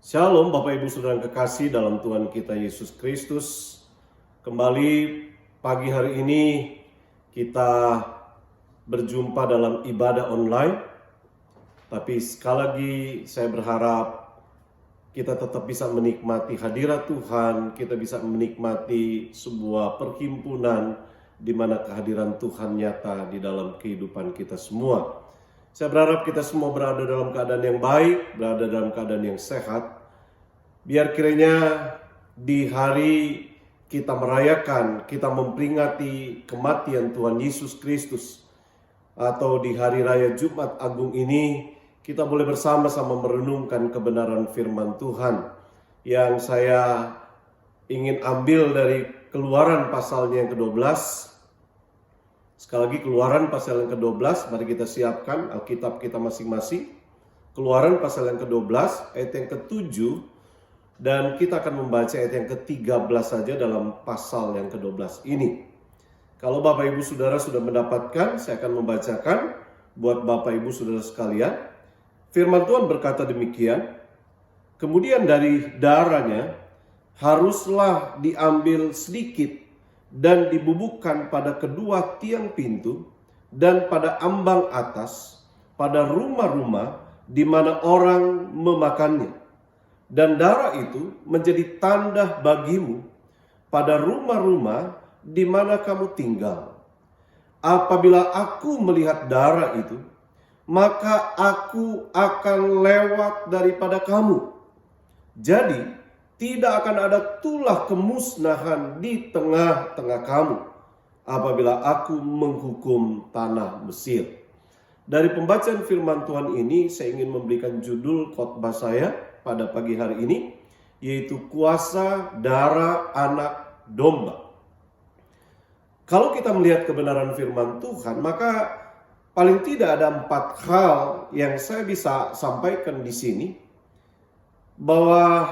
Shalom Bapak Ibu Saudara yang kekasih dalam Tuhan kita Yesus Kristus. Kembali pagi hari ini kita berjumpa dalam ibadah online. Tapi sekali lagi saya berharap kita tetap bisa menikmati hadirat Tuhan. Kita bisa menikmati sebuah perhimpunan di mana kehadiran Tuhan nyata di dalam kehidupan kita semua. Saya berharap kita semua berada dalam keadaan yang baik, berada dalam keadaan yang sehat. Biar kiranya di hari kita merayakan, kita memperingati kematian Tuhan Yesus Kristus, atau di hari raya Jumat Agung ini, kita boleh bersama-sama merenungkan kebenaran firman Tuhan. Yang saya ingin ambil dari Keluaran pasalnya yang ke-12. Sekali lagi Keluaran pasal yang ke-12, mari kita siapkan Alkitab kita masing-masing. Keluaran pasal yang ke-12, ayat yang ke-7, dan kita akan membaca ayat yang ke-13 saja dalam pasal yang ke-12 ini. Kalau Bapak Ibu Saudara sudah mendapatkan, saya akan membacakan buat Bapak Ibu Saudara sekalian. Firman Tuhan berkata demikian, kemudian dari darahnya haruslah diambil sedikit dan dibubukkan pada kedua tiang pintu dan pada ambang atas, pada rumah-rumah di mana orang memakannya. Dan darah itu menjadi tanda bagimu pada rumah-rumah di mana kamu tinggal. Apabila aku melihat darah itu, maka aku akan lewat daripada kamu. Jadi tidak akan ada tulah kemusnahan di tengah-tengah kamu apabila aku menghukum tanah Mesir. Dari pembacaan firman Tuhan ini saya ingin memberikan judul khotbah saya pada pagi hari ini, yaitu kuasa darah anak domba. Kalau kita melihat kebenaran firman Tuhan, maka paling tidak ada 4 hal yang saya bisa sampaikan di sini, bahwa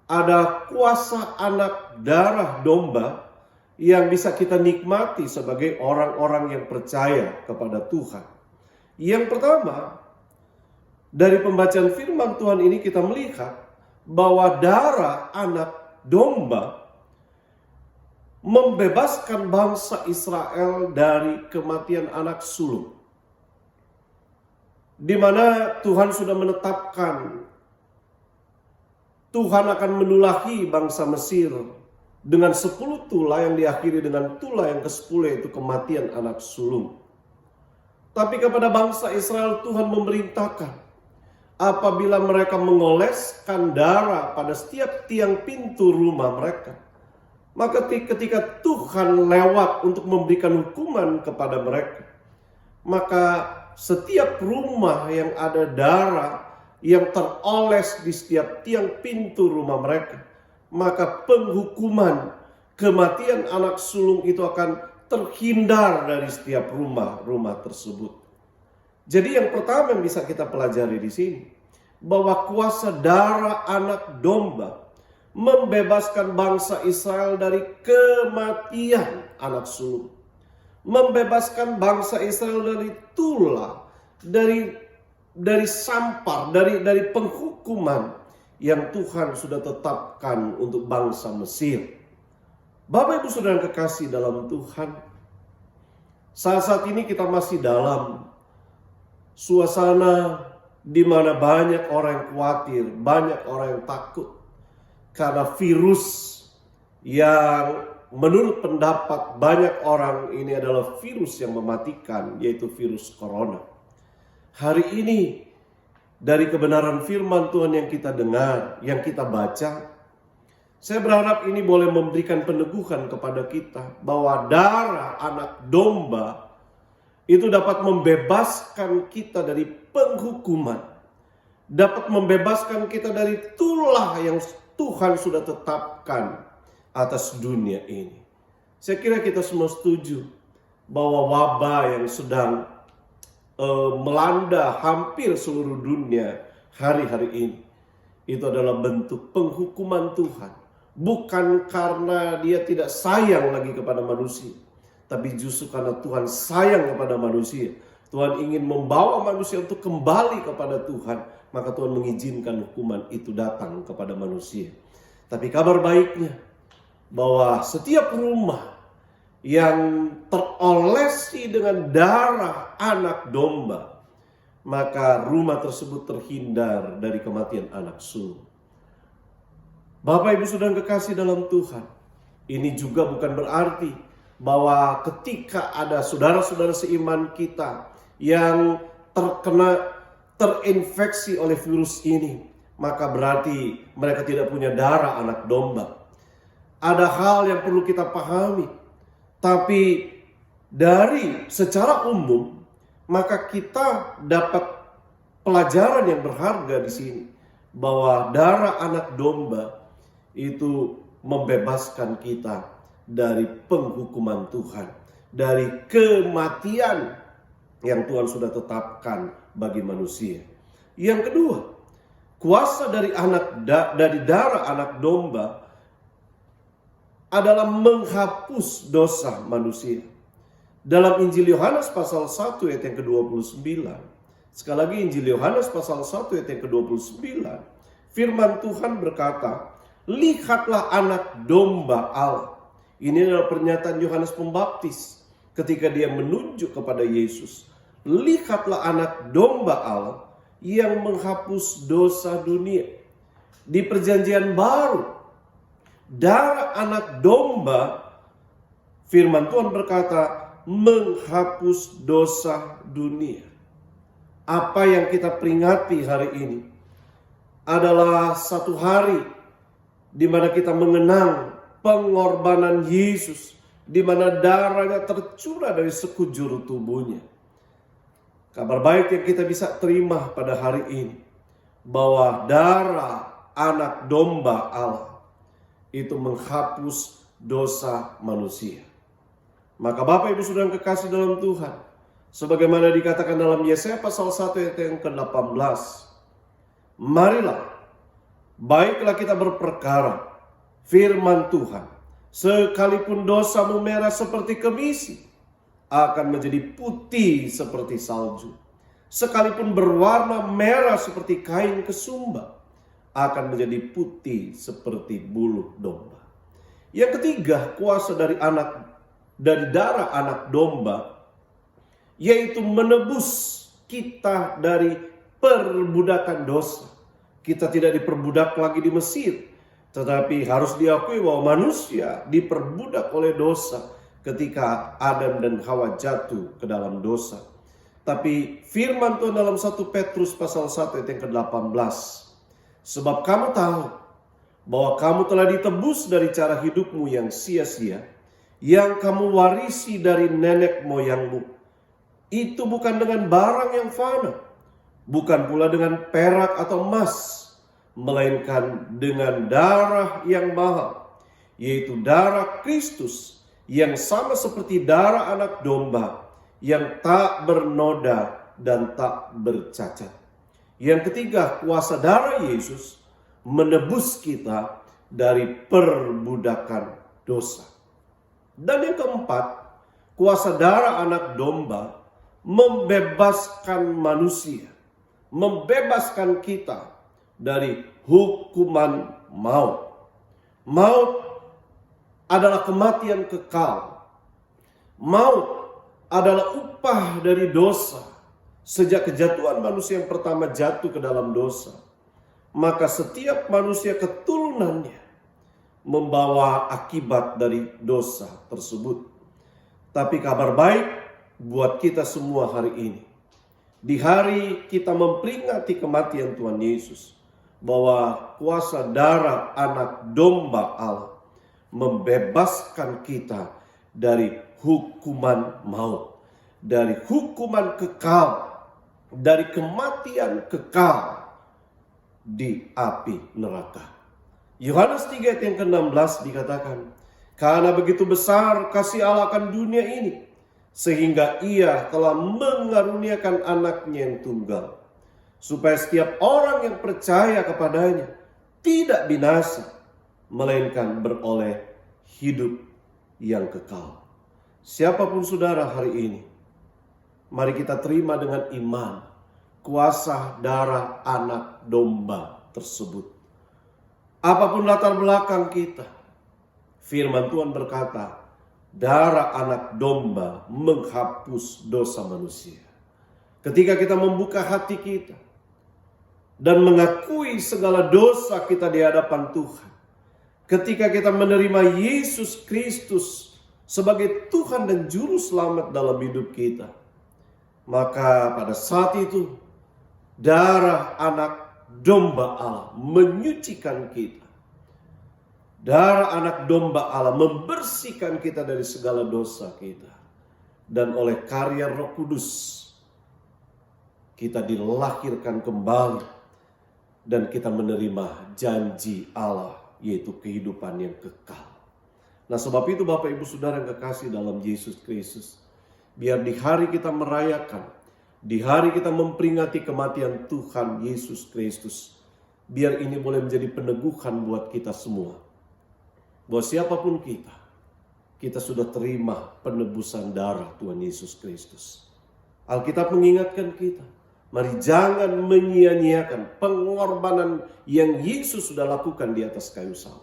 ada kuasa anak darah domba yang bisa kita nikmati sebagai orang-orang yang percaya kepada Tuhan. Yang pertama, dari pembacaan firman Tuhan ini kita melihat bahwa darah anak domba membebaskan bangsa Israel dari kematian anak sulung. Di mana Tuhan sudah menetapkan Tuhan akan menulahi bangsa Mesir dengan 10 tulah yang diakhiri dengan tulah yang ke-10, yaitu kematian anak sulung. Tapi kepada bangsa Israel Tuhan memerintahkan, apabila mereka mengoleskan darah pada setiap tiang pintu rumah mereka, maka ketika Tuhan lewat untuk memberikan hukuman kepada mereka, maka setiap rumah yang ada darah yang teroles di setiap tiang pintu rumah mereka, maka penghukuman kematian anak sulung itu akan terhindar dari setiap rumah-rumah tersebut. Jadi yang pertama yang bisa kita pelajari di sini, bahwa kuasa darah anak domba membebaskan bangsa Israel dari kematian anak sulung, membebaskan bangsa Israel dari tulah, dari sampar, dari penghukuman yang Tuhan sudah tetapkan untuk bangsa Mesir. Bapak Ibu Saudara yang kekasih dalam Tuhan, saat ini kita masih dalam suasana di mana banyak orang yang khawatir, banyak orang yang takut karena virus yang menurut pendapat banyak orang ini adalah virus yang mematikan, yaitu virus corona. Hari ini dari kebenaran firman Tuhan yang kita dengar, yang kita baca, saya berharap ini boleh memberikan peneguhan kepada kita bahwa darah anak domba itu dapat membebaskan kita dari penghukuman, dapat membebaskan kita dari tulah yang Tuhan sudah tetapkan atas dunia ini. Saya kira kita semua setuju bahwa wabah yang sedang melanda hampir seluruh dunia hari-hari ini, itu adalah bentuk penghukuman Tuhan. Bukan karena dia tidak sayang lagi kepada manusia, tapi justru karena Tuhan sayang kepada manusia, Tuhan ingin membawa manusia untuk kembali kepada Tuhan, maka Tuhan mengizinkan hukuman itu datang kepada manusia. Tapi kabar baiknya bahwa setiap rumah yang terolesi dengan darah anak domba, maka rumah tersebut terhindar dari kematian anak sulung. Bapak Ibu saudara kekasih dalam Tuhan, ini juga bukan berarti bahwa ketika ada saudara-saudara seiman kita yang terinfeksi oleh virus ini, maka berarti mereka tidak punya darah anak domba. Ada hal yang perlu kita pahami, tapi dari secara umum, maka kita dapat pelajaran yang berharga di sini, bahwa darah anak domba itu membebaskan kita dari penghukuman Tuhan, dari kematian yang Tuhan sudah tetapkan bagi manusia. Yang kedua, kuasa dari darah anak domba adalah menghapus dosa manusia. Dalam Injil Yohanes pasal 1 ayat yang ke-29. Sekali lagi Injil Yohanes pasal 1 ayat yang ke-29. Firman Tuhan berkata, "Lihatlah anak domba Allah." Ini adalah pernyataan Yohanes Pembaptis ketika dia menunjuk kepada Yesus. "Lihatlah anak domba Allah yang menghapus dosa dunia." Di perjanjian baru, darah anak domba, firman Tuhan berkata, menghapus dosa dunia. Apa yang kita peringati hari ini adalah satu hari di mana kita mengenang pengorbanan Yesus, di mana darahnya tercurah dari sekujur tubuhnya. Kabar baik yang kita bisa terima pada hari ini, bahwa darah anak domba Allah itu menghapus dosa manusia. Maka Bapak Ibu saudara yang kekasih dalam Tuhan, sebagaimana dikatakan dalam Yesaya pasal 1 ayat yang ke-18, marilah, baiklah kita berperkara firman Tuhan, sekalipun dosamu merah seperti kemisi, akan menjadi putih seperti salju. Sekalipun berwarna merah seperti kain kesumba, akan menjadi putih seperti bulu domba. Yang ketiga, kuasa dari darah anak domba, yaitu menebus kita dari perbudakan dosa. Kita tidak diperbudak lagi di Mesir, tetapi harus diakui bahwa manusia diperbudak oleh dosa ketika Adam dan Hawa jatuh ke dalam dosa. Tapi firman Tuhan dalam 1 Petrus pasal 1 ayat yang ke-18, sebab kamu tahu bahwa kamu telah ditebus dari cara hidupmu yang sia-sia, yang kamu warisi dari nenek moyangmu. Itu bukan dengan barang yang fana, bukan pula dengan perak atau emas, melainkan dengan darah yang mahal, yaitu darah Kristus, yang sama seperti darah anak domba, yang tak bernoda dan tak bercacat. Yang ketiga, kuasa darah Yesus menebus kita dari perbudakan dosa. Dan yang keempat, kuasa darah anak domba membebaskan manusia, membebaskan kita dari hukuman maut. Maut adalah kematian kekal. Maut adalah upah dari dosa. Sejak kejatuhan manusia yang pertama jatuh ke dalam dosa, maka setiap manusia keturunannya membawa akibat dari dosa tersebut. Tapi kabar baik buat kita semua hari ini, di hari kita memperingati kematian Tuhan Yesus, bahwa kuasa darah anak domba Allah membebaskan kita dari hukuman maut, dari hukuman kekal, dari kematian kekal di api neraka. Yohanes 3 ayat yang ke-16 dikatakan, karena begitu besar kasih Allah akan dunia ini, sehingga ia telah mengaruniakan anaknya yang tunggal, supaya setiap orang yang percaya kepadanya tidak binasa, melainkan beroleh hidup yang kekal. Siapapun saudara hari ini, mari kita terima dengan iman kuasa darah anak domba tersebut. Apapun latar belakang kita, firman Tuhan berkata, darah anak domba menghapus dosa manusia. Ketika kita membuka hati kita dan mengakui segala dosa kita di hadapan Tuhan, ketika kita menerima Yesus Kristus sebagai Tuhan dan Juru Selamat dalam hidup kita, maka pada saat itu darah anak domba Allah menyucikan kita. Darah anak domba Allah membersihkan kita dari segala dosa kita. Dan oleh karya Roh Kudus kita dilahirkan kembali dan kita menerima janji Allah, yaitu kehidupan yang kekal. Nah, sebab itu Bapak Ibu Saudara yang kekasih dalam Yesus Kristus, biar di hari kita merayakan, di hari kita memperingati kematian Tuhan Yesus Kristus, biar ini boleh menjadi peneguhan buat kita semua. Bahwa siapapun kita sudah terima penebusan darah Tuhan Yesus Kristus. Alkitab mengingatkan kita, mari jangan menyia-nyiakan pengorbanan yang Yesus sudah lakukan di atas kayu salib.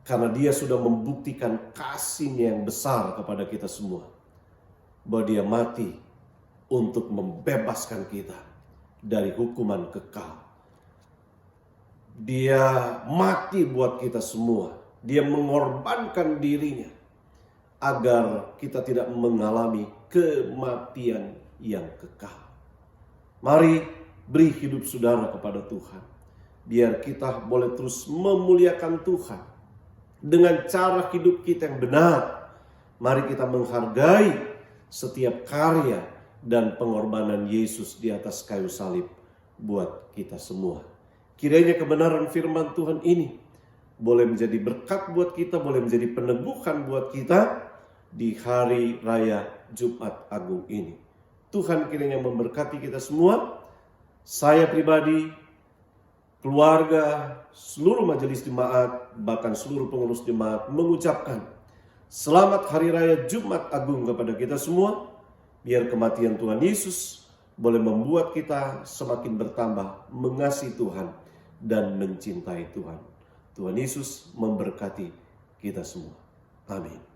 Karena dia sudah membuktikan kasih-Nya yang besar kepada kita semua. Bahwa dia mati untuk membebaskan kita dari hukuman kekal. Dia mati buat kita semua. Dia mengorbankan dirinya agar kita tidak mengalami kematian yang kekal. Mari beri hidup saudara kepada Tuhan. Biar kita boleh terus memuliakan Tuhan dengan cara hidup kita yang benar. Mari kita menghargai setiap karya dan pengorbanan Yesus di atas kayu salib buat kita semua. Kiranya kebenaran firman Tuhan ini boleh menjadi berkat buat kita, boleh menjadi peneguhan buat kita di hari raya Jumat Agung ini. Tuhan kiranya memberkati kita semua. Saya pribadi, keluarga, seluruh majelis jemaat, bahkan seluruh pengurus jemaat mengucapkan selamat hari raya Jumat Agung kepada kita semua. Biar kematian Tuhan Yesus boleh membuat kita semakin bertambah mengasihi Tuhan dan mencintai Tuhan. Tuhan Yesus memberkati kita semua. Amin.